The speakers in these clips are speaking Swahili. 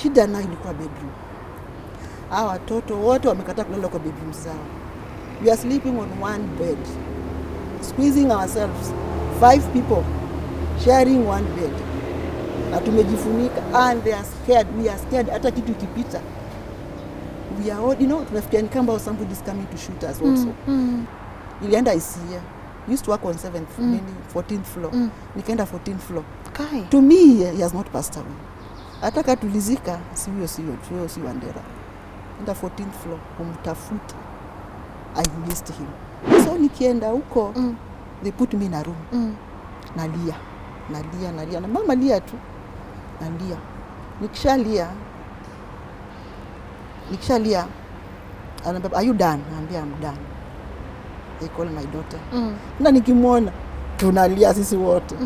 shida na ilikuwa bedroom. Hawa watoto wote wamekataa kulala kwa bedroom zao. We are sleeping on one bed, squeezing ourselves, 5 people sharing one bed. Na tumejifunika and they are scared. We are scared. Hata kitu ikipita, we are all, tunafikiria ni kama somebody is coming to shoot us also. Nilienda ICA. Used to work on 14th floor. Nikaenda 14th floor. Okay. To me, he has not passed away. Hata katulizika, si Wandera. Nenda 14th floor, kumtafuta. I missed him. So nikienda huko, they put me in a room. Nalia. Na mama lia tu. Nalia. Nikishalia. Anambia, are you done? Naambia, I'm done. I call my daughter. Na nikimwona, tunalia sisi wote.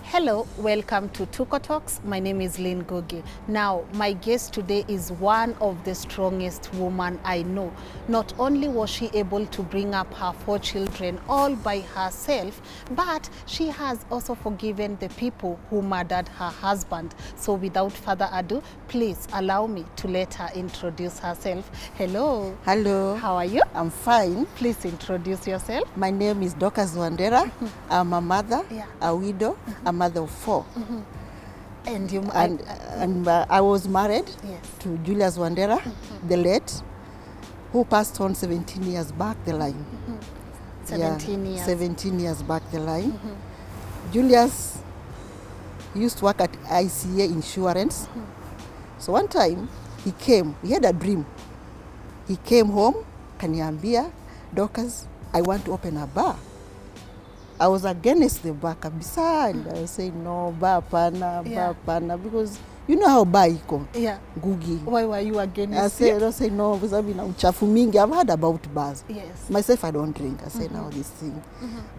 Hello, welcome to Tuko Talks. My name is Lynn Ngugi. Now, my guest today is one of the strongest women I know. Not only was she able to bring up her 4 children all by herself, but she has also forgiven the people who murdered her husband. So without further ado, please allow me to let her introduce herself. Hello. Hello. How are you? I'm fine. Please introduce yourself. My name is Dorcas Wandera. I'm a mother, a widow, a mother of 4. And you I was married to Julius Wandera, the late, who passed on 17 years back the line. 17 years back the line. Julius used to work at ICA Insurance. So one time he had a dream. He came home, kaniambia, Dorcas, I want to open a bar. I was against the bar kabisa, and I was saying, no, bar pana, because you know how bar iko. Yeah. Ngugi. Why were you against it? I don't say no, because I've been uchafu mingi. I've heard about bars. Yes. Myself, I don't drink. I say now this thing.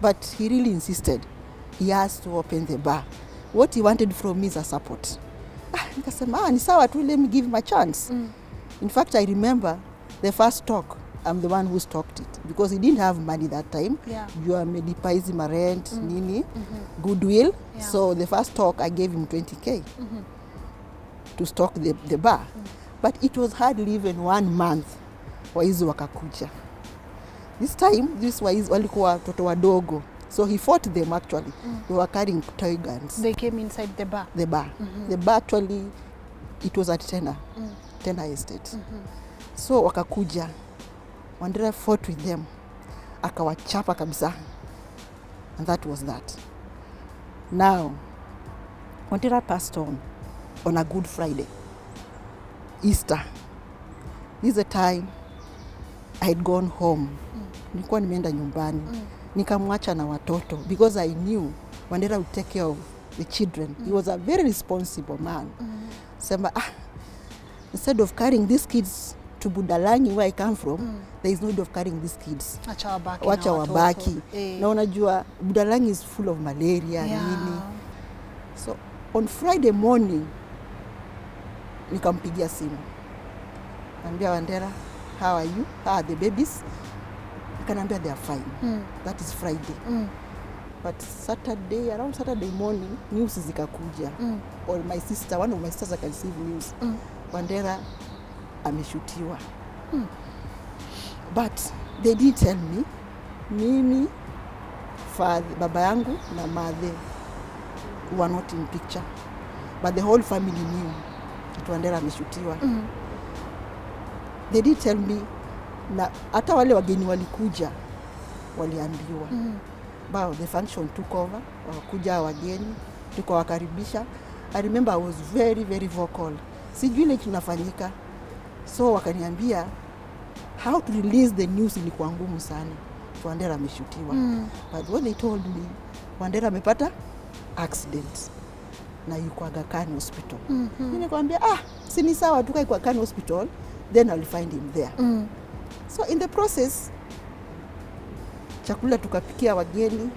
But he really insisted. He has to open the bar. What he wanted from me is a support. Nikasema, ni sawa tu, let me give him a chance. In fact, I remember the first talk, I'm the one who stocked it because he didn't have money that time. You are medipaizi ma rent, nini, goodwill. So the first talk I gave him 20K to stock the bar. But it was hardly even 1 month waizi wakakuja. This time, this was walikuwa watoto wadogo. So he fought them actually. They were carrying toy guns. They came inside the bar? The bar. The bar actually, it was at Tena Estate. So wakakuja. Wandera fought with them. Akawachapa kabisa. And that was that. Now, Wandera passed on a Good Friday. Easter. This is the time I had gone home. Nilikuwa nimeenda nyumbani. Nikamwacha na watoto because I knew Wandera would take care of the children. He was a very responsible man. Sema, instead of carrying these kids to Budalangi where I come from, there is no need of carrying these kids. Wacha wabaki. Na unajua Budalangi is full of malaria nini. So on Friday morning nikampigia simu. Niambia, Wandera, how are you? How are the babies? Nikamwambia they are fine. That is Friday. But around Saturday morning, news zikakuja. Or one of my sisters can receive news. Wandera ameshutiwa. But they did tell me, mimi, baba yangu na madhe were not in picture. But the whole family knew that Wandera ameshutiwa. They did tell me, na hata wale wageni walikuja waliambiwa. But the function took over, wakakuja wageni, tukawakaribisha. I remember I was very, very vocal. Sijui ile tunafanyika. So wakaniambia how to release the news ilikuwa ngumu sana. Wandera ameshutiwa. But when they told me Wandera amepata accident na yuko Aga Khan Hospital. Nikamwambia si ni sawa tukae kwa Khan Hospital, then I'll find him there. So in the process, chakula tukapikia wageni,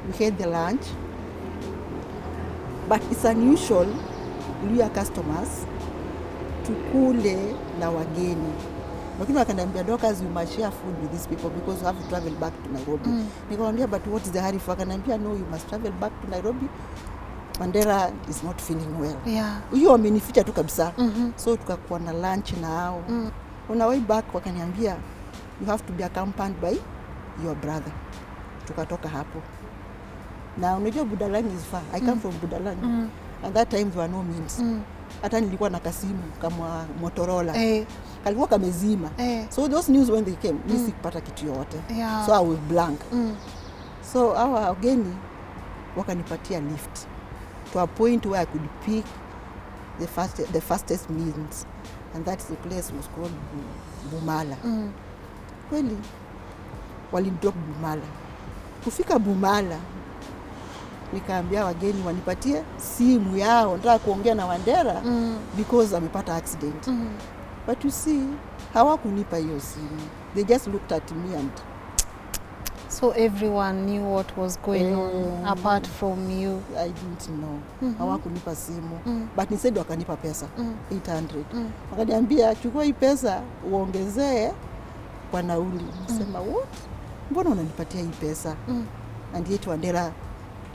we had the lunch. But it's unusual, Luya customers, tukule na wageni. Lakini wakaniambia, Dorcas, you must share food with these people because you have to travel back to Nairobi. Nikamwambia, but what is the hurry for? Wakaniambia, no, you must travel back to Nairobi. Wandera is not feeling well. Hiyo wamenificha tu kabisa. So tukakuwa na lunch na hao. On our way back wakaniambia, you have to be accompanied by your brother. Tukatoka hapo. Na unajua Budalangi is far. I come from Budalangi. At that time there were no means. Hata nilikuwa na kasimu kama Motorola. Kalikuwa kamezima. So those news when they came, mimi sikupata kitu yote. So I was blank. So our wageni wakanipatia lift to a point where I could pick the fastest means, and that's the place was called Bumala. Kweli walindrop Bumala. Kufika Bumala nikaambia wageni wanipatie simu yao, nataka kuongea na Wandera because amepata accident. But you see, hawakunipa hiyo simu. They just looked at me and so everyone knew what was going on apart from you. I didn't know. Hawakunipa simu. But instead wakanipa pesa 800. Wakaniambia, chukua hii pesa uongezee kwa nauli. Nisema, what? Mbona unanipatia hii pesa? And yet Wandera,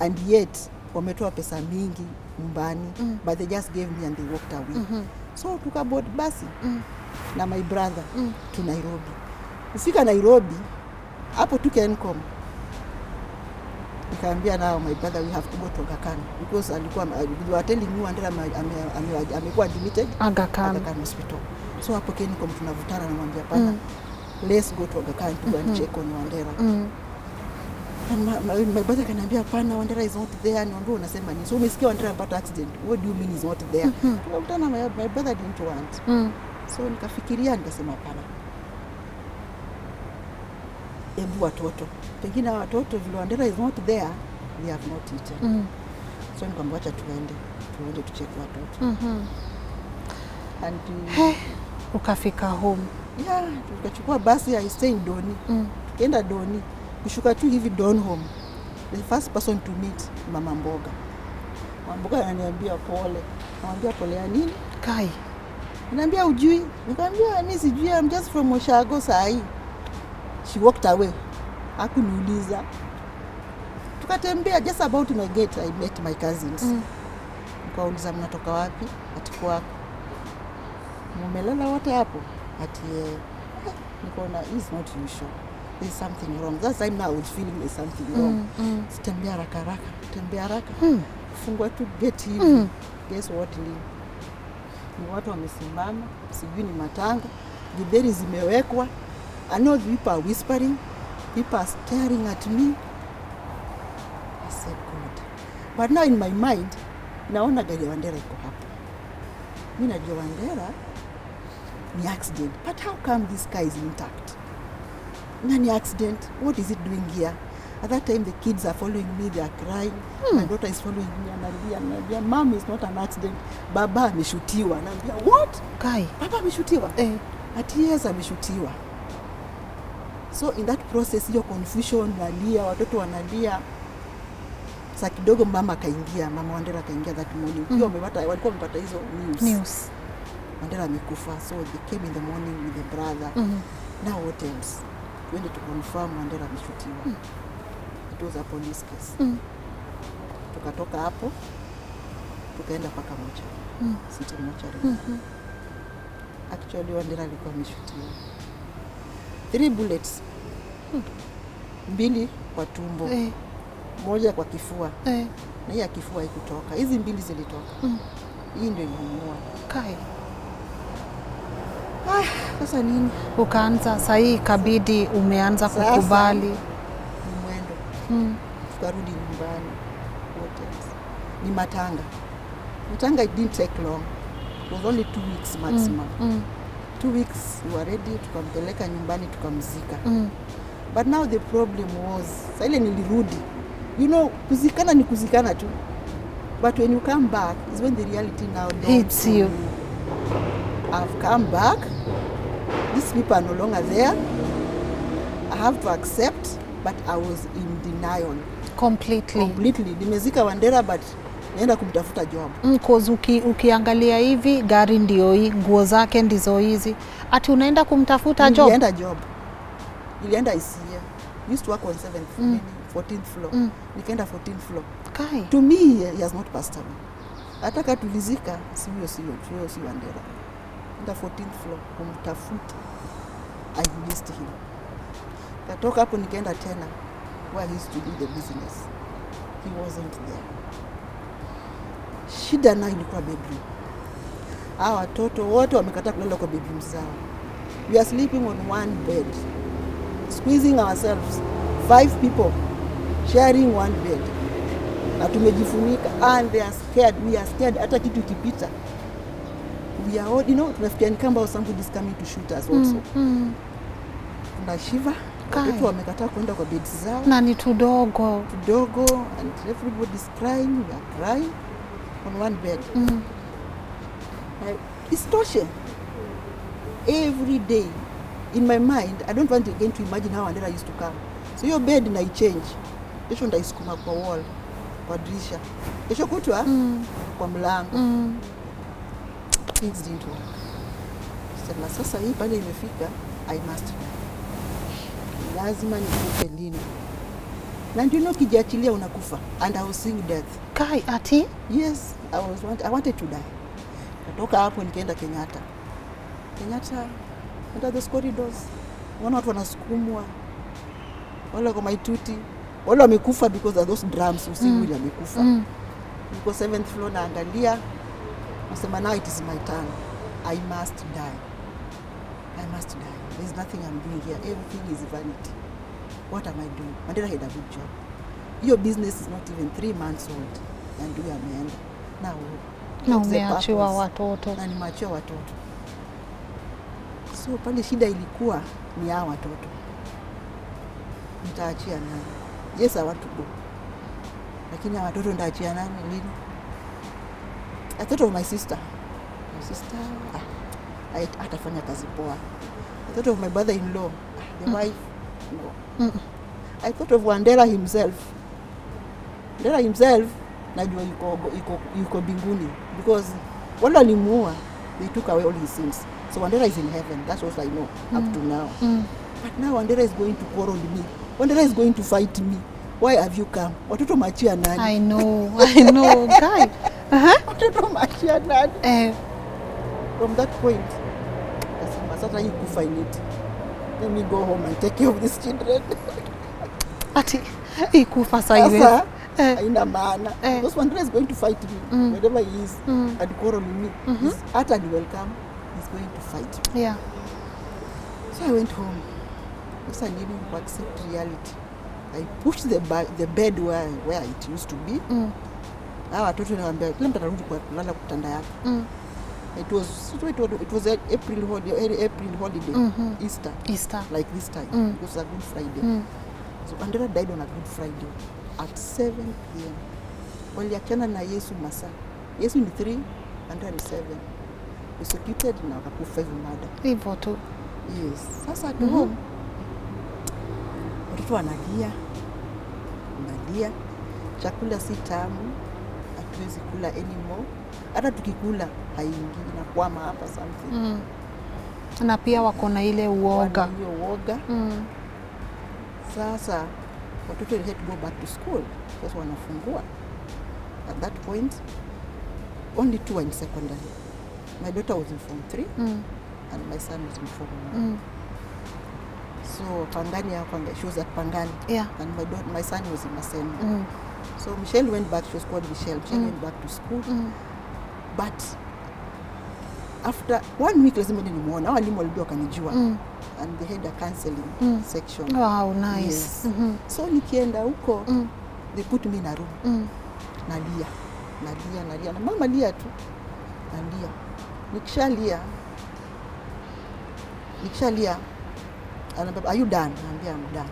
and yet wametoa pesa mingi nyumbani, but they just gave me and they walked away. So tukabot basi na my brother to Nairobi. Kufika Nairobi, hapo tu Kencom. Nikaambia nao, my brother, we have to go to Aga Khan because alikuwa attending me Wandera amekuwa admitted Aga Khan hospital. So hapo Kencom tunavutana na mwambia pana, let's go to Aga Khan to go and check on Wandera. And my brother kaniambia, pana, Wandera is not there. Niambia, unasema nini? So umesikia Wandera amepata accident. What do you mean is not there? Tukakutana, my brother didn't want. So nikafikiria, nikasema pana, hebu watoto, pengine watoto vile Wandera is not there, we have not eaten. So nikamwacha tuende tucheck watoto. And ukafika home. Yeah, tukachukua basi, I stay in Doni. Tukaenda Doni. Kushuka tu hivi Don home. The first person to meet Mama Mboga. Mama Mboga ananiambia pole. Ananiambia pole ya nini? Kai. Ananiambia ujui. Nikamwambia mimi sijui, I'm just from Oshago sahi. She walked away. Hakuniuliza. Tukatembea just about my gate, I met my cousins. Nikauliza, mnatoka wapi? Ati kwako. Mumelala wote hapo? Ati nikaona is not usual. There's something wrong. That time now I was feeling there's something wrong. Tembea haraka. Fungua tu gate hivi. Guess what, Lynn? Ni watu wamesimama, sijui ni matanga. Githeri zimewekwa. I know the people are whispering. People are staring at me. I said, God. But now in my mind, naona gari ya Wandera iko hapo. Mimi najua Wandera ni accident. But how come this car is intact? Nani accident? What is it doing here? At that time, the kids are following me, they are crying. My daughter is following me, and Mom is not an accident. Baba ameshutiwa. Naambia, what? Kai. Baba ameshutiwa? Ati yes, ameshutiwa. So in that process, hiyo confusion, nalia, watoto wanalia. Sasa kidogo mama akaingia, Mama Wandera akaingia that morning. Walikuwa wamepata hizo news. Wandera amekufa. So they came in the morning with the brother. Now what else? Went to confirm Wandera ameshutiwa. It was a police case. Tukatoka hapo, tukaenda paka moja. City mochari. Actually Wandera alikuwa ameshutiwa 3 bullets. 2 kwa tumbo. Moja kwa kifua. Na hii ya kifua haikutoka. Hizi 2 zilitoka. Hii ndio ilimuua. Kai. Sasa nini? Ukaanza sahi ikabidi umeanza kukubali. Mwendo. Tukarudi nyumbani. Ni matanga. Matanga, it didn't take long. It was only 2 weeks maximum. 2 weeks we were ready, tukampeleka nyumbani tukamzika. But now the problem was, sasa ile nilirudi. You know, kuzikana ni kuzikana tu. But when you come back is when the reality now hits you. I've come back. These people are no longer there. I have to accept, but I was in denial. Completely. Nimezika Wandera, but Nienda kumtafuta job. Cause ukiangalia hivi gari ndio hii, nguo zake ndizo hizi. Ati unaenda kumtafuta job? Nilienda job. Nilienda ICA. Used to work on 7th, meaning 14th floor. Nikaenda 14th floor. Kai. To me, he has not passed away. Ataka tulizika, si Wandera. Nenda 14th floor, kumtafuta. I missed him. Katoka hapo nikaenda tena, where he used to do the business. He wasn't there. Shida na ilikuwa bedroom. Hawa watoto wote wamekataa kulala kwa bedrooms zao. We are sleeping on one bed. Squeezing ourselves. 5 people sharing one bed. Na tumejifunika and they are scared. We are scared. Hata kitu kipita. We are all, tunafikia ni kama somebody is coming to shoot us also. Tunashiva. Watoto wamekataa kwenda kwa beds zao. Na ni tudogo and everybody is crying. We are crying on one bed. It's torture. Every day in my mind, I don't want again to imagine how Wandera used to come. So your bed na change. Kesho ndaisukuma kwa wall, kwa dirisha. Kesho kutwa kwa mlango. Things didn't work. Sasa hii pale imefika, I must die. Lazima nikufe lini. Na ndio kijiachilia unakufa. And I was seeing death. Kai, ati? Yes, I wanted to die. Natoka hapo nikaenda Kenyatta, enter those corridors. Wana watu wanasukumwa. Wale kwa maituti. Wale wamekufa because of those drums. Usiku wamekufa. Niko 7th floor naangalia. Nasema now it is my turn. I must die. There's nothing I'm doing here. Everything is vanity. What am I doing? Wandera had a good job. Your business is not even 3 months old. And we are ameenda. Now, na umeachiwa watoto. Na nimeachiwa watoto. So pale shida ilikuwa ni hao watoto. Nitaachia nani? Yes, I want to go. Lakini hao watoto nitaachia nani lini? I thought of my sister. Atafanya kazi poa. I thought of my brother-in-law, the wife. No. I thought of Wandera himself. Najua yuko binguni because wale walimuua, they took away all his sins. So Wandera is in heaven. That's what I know up to now. But now Wandera is going to quarrel with me. Wandera is going to fight me. Why have you come? Watoto machia nani? I know. Guy. Watoto machia nani? From that point, sasa hii kufa in it. Let me go home and take care of these children. Ati ikufa sasa haina maana. Because Wandera is going to fight me wherever he is and quarrel with me. He's utterly welcome. He's going to fight me. Yeah. So I went home. Sasa needing to accept reality. I pushed the bed where it used to be. Hawa watoto niwaambia kila mtu atarudi kwa kulala kitanda yake. It was April holiday, Easter, like this time. It was a Good Friday. So Wandera died on a Good Friday at 7 p.m. Waliachana na Yesu masaa. Yesu ni 3, Wandera ni 7. Executed na wakakufa hivyo mada. Hivyo tu. Yes. Sasa at home, watoto wanalia. Chakula si tamu. Hatuwezi kula anymore. Hata tukikula haingii na kwama hapa something. Na pia wako na ile uoga. Sasa watoto had to go back to school. Sasa wanafungua. At that point, only 2 were in secondary. My daughter was in Form 3 and my son was in Form 1. So Pangani, she was at Pangani. Yeah. And my son was in Maseno. So Michelle went back. She was called Michelle. Michelle went back to school. But after 1 week, lazima nimuona. Walimu walikuwa kanijua. And they had a counseling section. Wow, nice. Yes. So nikienda huko, they put me in a room. Nalia. Na mama lia tu. Nalia. Nikishalia. Anambia, are you done? Naambia, I'm done.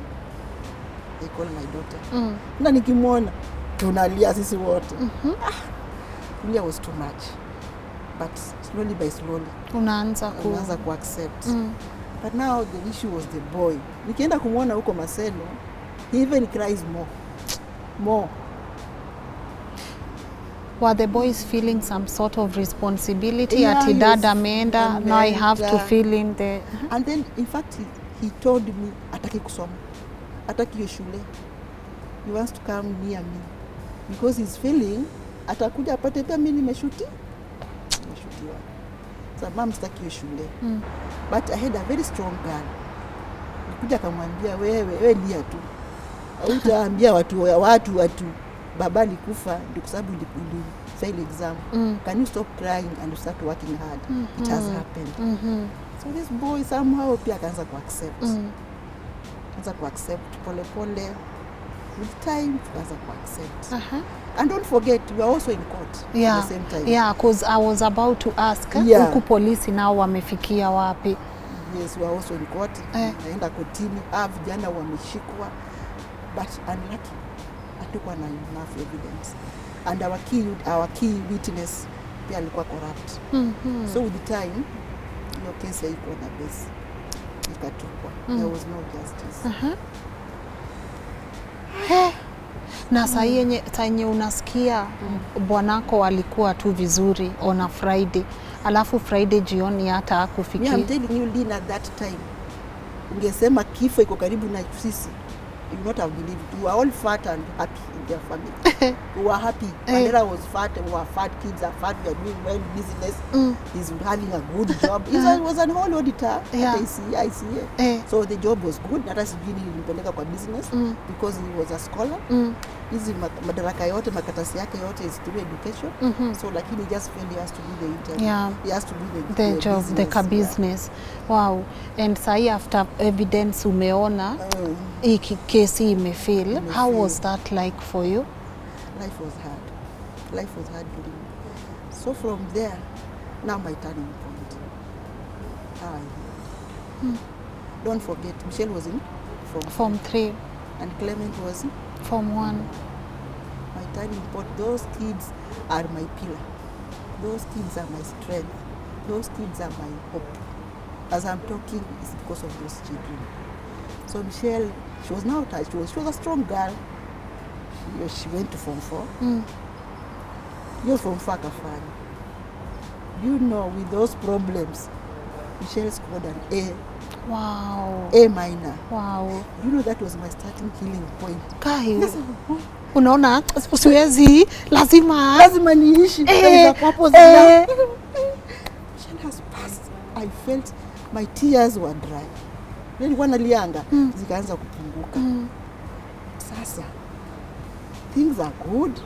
They call my daughter. Na nikimwona tunalia sisi wote. Kulia was too much. But slowly by slowly unaanza ku accept. But now the issue was the boy. Nikienda kumwona huko Maseno, he even cries more. Were the boys feeling some sort of responsibility? Yeah, Ati yes, dad ameenda, now I have to ameenda. fill in the... And then in fact he told me ataki kusoma, ataki hiyo shule, he wants to come near me because he's feeling atakuja apate pia mimi nimeshutiwa. So mom sitaki hiyo shule. But I had a very strong girl. Nikuja akamwambia wewe lia tu, utaambia watu baba alikufa ndio kwa sababu uli fail exam. Can you stop crying and start working hard? It has happened. So this boy somehow pia akaanza kuaccept pole with time tukaanza kuaccept. And don't forget we are also in court at the same time. Yeah, because I was about to ask huku polisi nao wamefikia wapi? Yes, we are also in court. Naenda kotini, vijana wameshikwa, but unlucky hatukuwa na enough evidence, and our key witness pia alikuwa corrupt. So with the time hiyo kesi haikuwa na base, ikatupwa. There was no justice. Na saa yenye unasikia bwanako alikuwa tu vizuri on a Friday, alafu Friday jioni hata hakufikia. I'm telling you, Lynn, at that time ungesema kifo iko karibu na sisi, you would not have believed. We were all fat and happy in their family. We were happy. Wandera was fat, we were fat, kids are fat, we are doing well business. He's having a good job. He was an whole auditor at ICA. So the job was good. Hata sijui nilimpeleka kwa business because he was a scholar. Hizi madaraka yote, makatasi yake yote is through education. So lakini he just felt he has to do the interview. He has to do the job, business, the business. Wow. And sai after evidence umeona hii kesi imefail. How was that like for you? Life was hard during. So from there, now my turning point. Don't forget, Michelle was in Form 3. And Clement was in Form 1. My turning point, those kids are my pillar. Those kids are my strength. Those kids are my hope. As I'm talking, it's because of those children. So Michelle, she was now attached. She was a strong girl. She went to Form 4. You're from Fakafani. You know, with those problems, Michelle scored an A. Wow. A minor. Wow. You know, that was my starting healing point. Kai, unaona usiwezi lazima niishi. There is a purpose now. Michelle has passed. I felt my tears were dry. Nilikuwa nalianga, zikaanza kupunguka. Sasa things are good.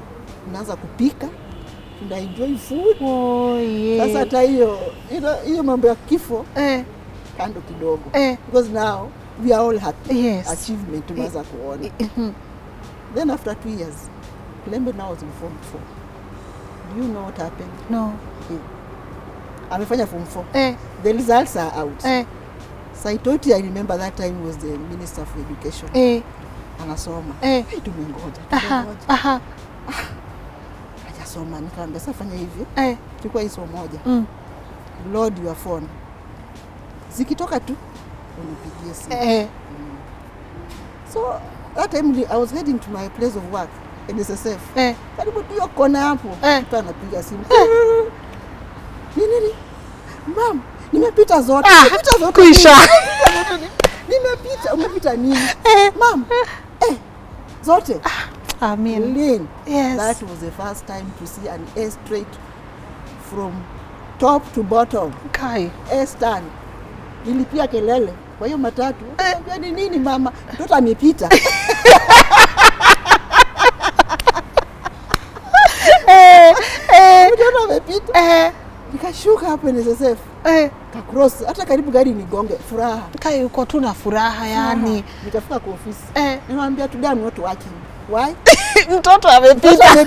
Unaanza kupika, tuna enjoy food. Sasa hata hiyo mambo ya kifo kando kidogo. Because now we are all happy. Achievement tunaanza kuona. Then after 2 years, Lembe now was in Form 4. Do you know what happened? No. Amefanya Form 4. The results are out. Saitoti, I remember that time was the Minister for Education. Anasoma. Tumengoja. Hajasoma, nikaambia sasa fanya hivi. Chukua hizo moja. Load your phone. Zikitoka tu unipigie simu. So that time I was heading to my place of work in SSF. Karibu tu hiyo kona hapo. Mtu anapiga simu. Nini? Mom, nimepita zote. Kuisha. Nimepita. Umepita nini? Mom. Zote. Amen. Lynn, yes. That was the first time to see an A straight from top to bottom. Kai. A stand. Nilipia kelele. Kwa hiyo matatu. Ni nini mama? Mtoto amepita. Mtoto amepita. Nikashuka hapo NSSF. Kakross. Hata karibu gari nigonge. Furaha. Kai uko tu na furaha yani. Nikafika kwa ofisi. Nimwambia today I'm not working. Why? Mtoto amepita.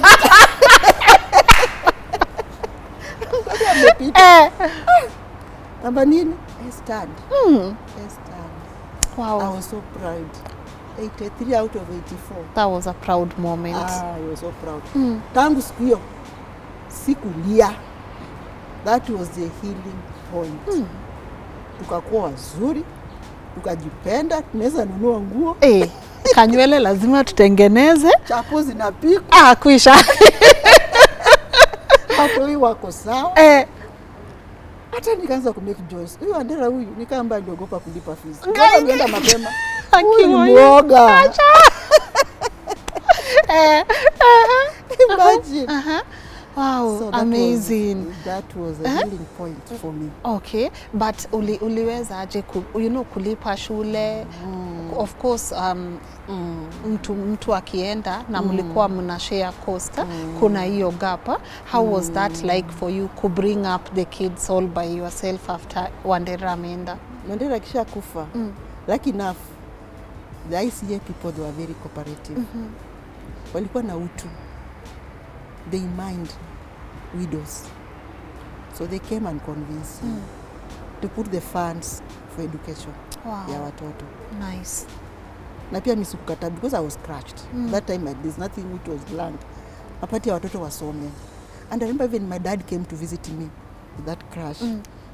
Namba nini? A stand. A stand. Wow. I was so proud. 83 out of 84. That was a proud moment. I was so proud. Tangu siku hiyo sikulia. That was the healing point. Tukakuwa wazuri, tukajipenda, tunaweza nunua nguo. Kanywele lazima tutengeneze. Chapo zinapikwa. Kuisha. Watoi wako sawa. Hata nikaanza kumake jokes. Huyu Wandera huyu nikaamba aliogopa kulipa fees. Ngoja nienda mapema. Huyu mwoga. Imagine. Wow, So amazing. That was a healing point for me. Okay, but uliweza aje kulipa shule? Of course, mtu akienda na mlikuwa mna share cost, kuna hiyo gap. How was that like for you to bring up the kids all by yourself after Wandera ameenda? Wandera kisha kufa. Lucky enough, the ICA people, they were very cooperative. Walikuwa na utu. They mind widows. So they came and convinced me to put the funds for education. Wow. Ya watoto. Nice. Na pia misikukata because I was crushed. That time there's nothing which was blank. Mapati ya watoto wasome. And I remember even my dad came to visit me with that crush.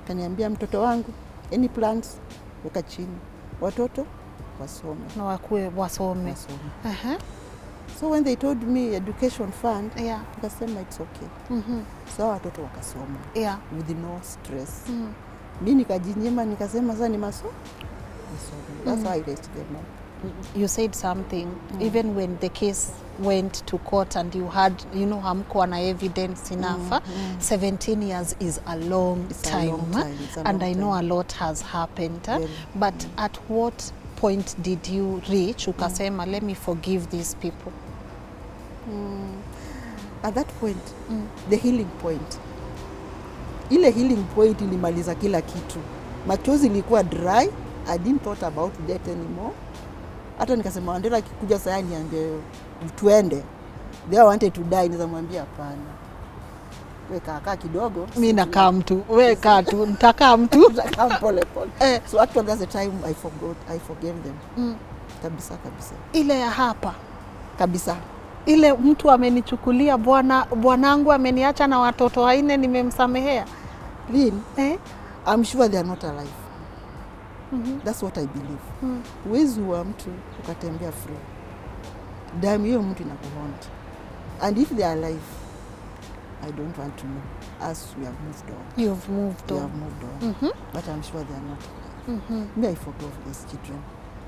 Kaniambia mtoto wangu, any plans? Weka chini. Watoto wasome. Na wakue wasome. So when they told me education fund, Yeah. nikasema it's okay. So watoto wakasoma. Yeah. With no stress. Mimi nikajinyima nikasema sasa ni masomo. That's how I raised them up. You said something, even when the case went to court and you had, hamkuwa na evidence enough, 17 years is a long time. And I know a lot has happened. But at what point did you reach, ukasema, let me forgive these people? At that point, the healing point. Ile healing point ilimaliza kila kitu. Machozi ilikuwa dry. I didn't thought about death anymore. Hata nikasema Wandera akikuja saa niambie tuende. They wanted to die, nizamwambia hapana. Wewe kaa kidogo. Mimi nakaa mtu. Wewe kaa tu, nitakaa mtu. Nitakaa pole pole. So actually that's the time I forgave them. Kabisa. Ile ya hapa. Kabisa. Ile mtu amenichukulia bwanangu ameniacha na watoto 4 nimemsamehea. Lynn, I'm sure they are not alive. That's what I believe. Uwezi wa mtu ukatembea free. Damu hiyo mtu inakuhaunt. And if they are alive, I don't want to know. As we have moved on. You've moved on. We have moved on. But I'm sure they are not alive. Me, I forgave these children.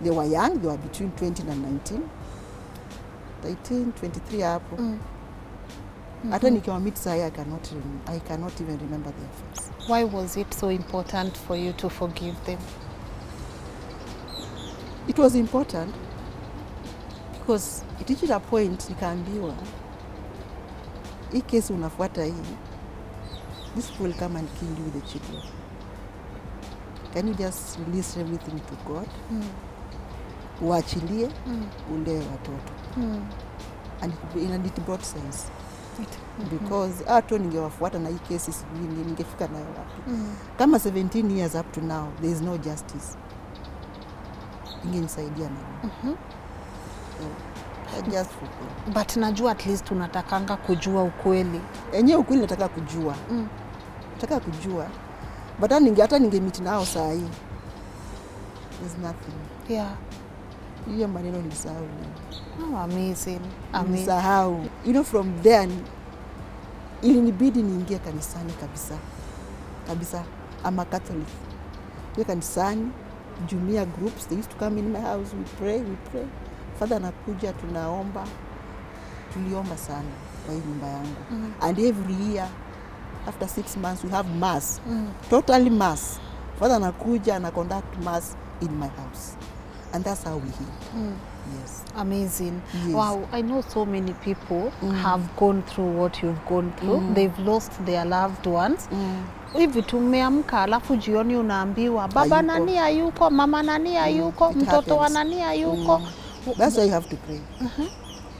They were young. They were between 20 and 19. 23 hapo. Hata nikiwa meet saa I cannot even remember their face. Why was it so important for you to forgive them? It was important because it reached a point nikaambiwa hii kesi unafuata hii, this people will come and kill you with the children. Can you just release everything to God? Uachilie ulee watoto. And it brought sense. Because hata ningewafuata na hii kesi sijui ningefika nayo wapi. Kama 17 years up to now there is no justice. Ingenisaidia nini? Just for them. But najua at least unatakanga kujua ukweli. Enyewe ukweli nataka kujua. Nataka kujua. But hata ningemeet nao saa hii. There's nothing. Yeah. Hiyo maneno nilisahau. Oh, amazing. Nilisahau. From then ilinibidi niingie kanisani kabisa. I'm a Catholic. Kwa kanisani, jumuiya groups, they used to come in my house, we pray. Father anakuja, tunaomba. Tuliomba sana kwa hii nyumba yangu. And every year, after 6 months, we have mass. Totally mass. Father anakuja and conduct mass in my house. And that's how we heal. Yes. Amazing. Yes. Wow, I know so many people have gone through what you've gone through. They've lost their loved ones. Hivi tumeamka alafu jioni unaambiwa baba nani hayuko, mama nani hayuko, mtoto wa nani hayuko. That's why you have to pray.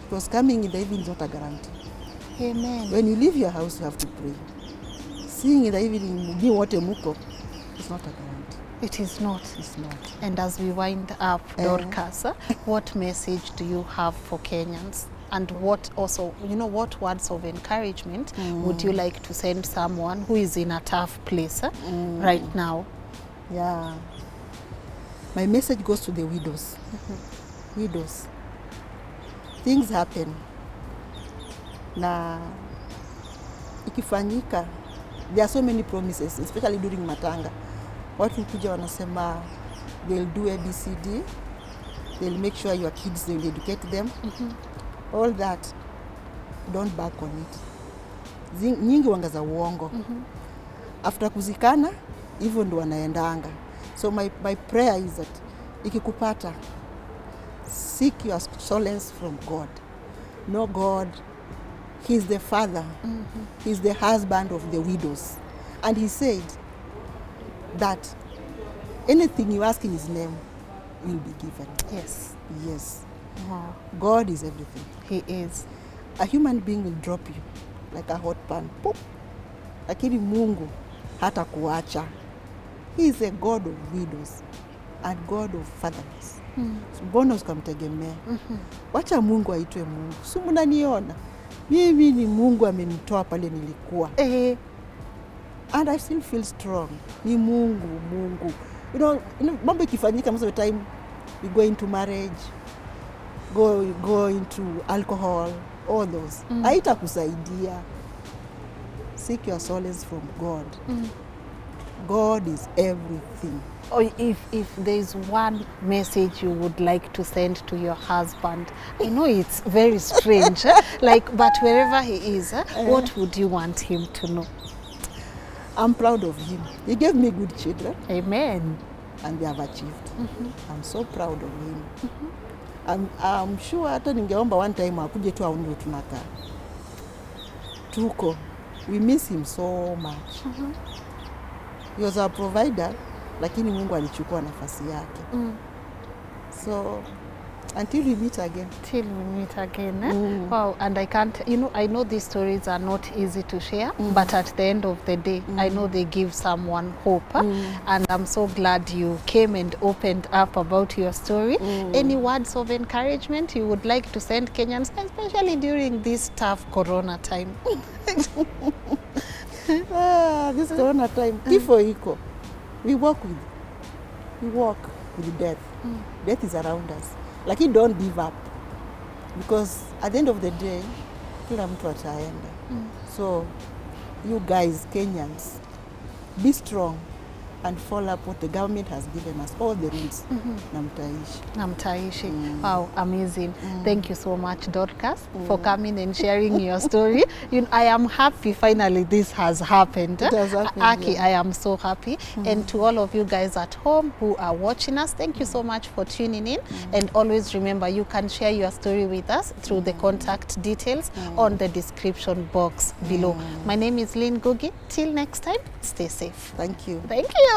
Because coming in the evening is not a guarantee. Amen. When you leave your house, you have to pray. Seeing in the evening, being what muko, it's not a guarantee. It is not. It's not. And as we wind up, Dorcas, what message do you have for Kenyans? And what also, what words of encouragement would you like to send someone who is in a tough place right now? Yeah. My message goes to the widows. Widows. Things happen. Na ikifanyika, there are so many promises, especially during matanga. Watu kuja wanasema they'll do ABCD, they'll make sure your kids, they'll educate them. All that, don't back on it. Nyingi wanga za uongo. After kuzikana, hivyo ndo wanaendanga. So my prayer is that ikikupata, seek your solace from God. Know God, He's the father. He's the husband of the widows. And He said that anything you ask in His name will be given. Yes. Yes. Wow. God is everything. He is. A human being will drop you like a hot pan. Pop. Lakini Mungu hata kuacha. He is a God of widows and God of fatherless. Mbona usikamtegemea? Wacha Mungu aitwe Mungu. Si mnaniona? Mimi ni Mungu amenitoa pale nilikuwa. And I still feel strong. Ni Mungu. You know mambo ikifanyika most of the time we go into marriage, go into alcohol, all those. Haitakusaidia. Seek your solace from God. God is everything. Or if there is one message you would like to send to your husband, I know it's very strange, but wherever he is, what would you want him to know? I'm proud of him. He gave me good children. Amen. And they have achieved. I'm so proud of him. I'm sure hata ningeomba one time akuje tu aone tunakaa. Tuko, we miss him so much. He was our provider, lakini Mungu alichukua nafasi yake. So until we meet again. Till we meet again. Wow, and I know these stories are not easy to share, but at the end of the day, I know they give someone hope. And I'm so glad you came and opened up about your story. Any words of encouragement you would like to send Kenyans, especially during this tough corona time? This corona time, kifo iko. We walk with death. Death is around us. Lakini don't give up. Because at the end of the day, kila mtu ataenda. So you guys, Kenyans, be strong and follow up what the government has given us, all the rules. Na mtaishi. Wow, amazing. Thank you so much, Dorcas, for coming and sharing your story. I am happy finally this has happened. It has happened, Aki, yeah. I am so happy. And to all of you guys at home who are watching us, thank you so much for tuning in. And always remember, you can share your story with us through the contact details on the description box below. My name is Lynn Ngugi. Till next time, stay safe. Thank you. Thank you.